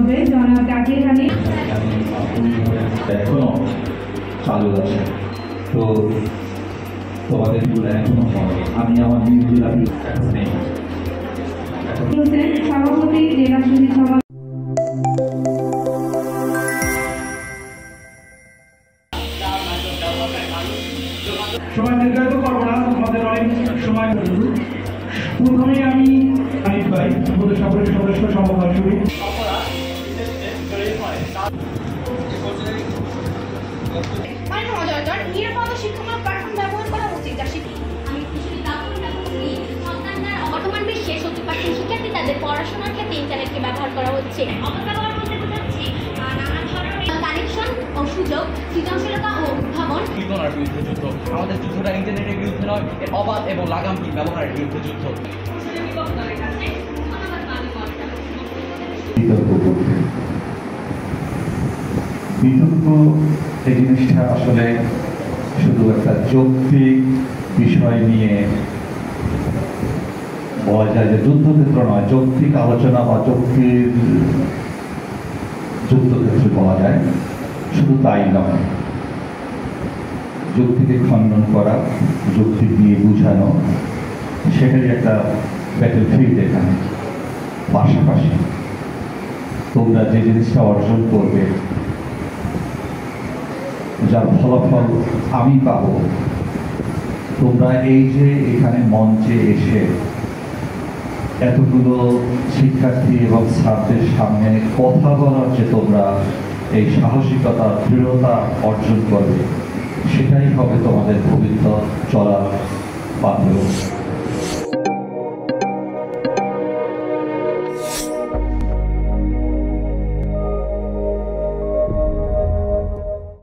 হবে জনাব জাকির হানিফ। এখনো চালু আছে, তো তোমাদের গুলো এখনো হয়। আমি আমার নিউজগুলো নেই। সভাপতি জেলা সমিতি সভা। সময় নির্ধারিত করবো না, আমাদের অনেক সময়। প্রথমেই আমি হানিফ ভাই আমাদের সকলের সদস্য সভাপতি নিরাপদ শিক্ষামূলক প্ল্যাটফর্ম ব্যবহার করা উচিত। বর্তমান বিশ্বে 70% শিক্ষার্থী তাদের পড়াশোনার ক্ষেত্রে ইন্টারনেটকে ব্যবহার করা হচ্ছে। অপব্যবহার বলতে বোঝাচ্ছি নানান ধরনের কানেকশন ও সুযোগ, সৃজনশীলতা ও উদ্ভাবন। বিরুদ্ধে যুদ্ধ। আমাদের যুদ্ধটা ইন্টারনেটের বিরুদ্ধে নয়, এর অবাধ এবং লাগামহীন ব্যবহারের বিরুদ্ধে যুদ্ধ। বিতর্ক এই জিনিসটা আসলে শুধু একটা যৌক্তিক বিষয় নিয়ে বলা যায় যে যুদ্ধক্ষেত্র নয়, যৌক্তিক আলোচনা বা যৌক্তিক যুদ্ধক্ষেত্রে বলা যায়। শুধু তাই নয়, যুক্তিকে খণ্ডন করা, যুক্তি দিয়ে বুঝানো, সেটারই একটা ব্যাটেল ফিল্ড এখানে। পাশাপাশি তোমরা যে জিনিসটা অর্জন করবে, যার ফলাফল আমি পাবো, তোমরা এই যে এখানে মঞ্চে এসে এতগুলো শিক্ষার্থী এবং ছাত্রদের সামনে কথা বলার যে তোমরা এই সাহসিকতা, দৃঢ়তা অর্জন করবে, সেটাই হবে তোমাদের ভবিষ্যৎ চলার বাধ্য।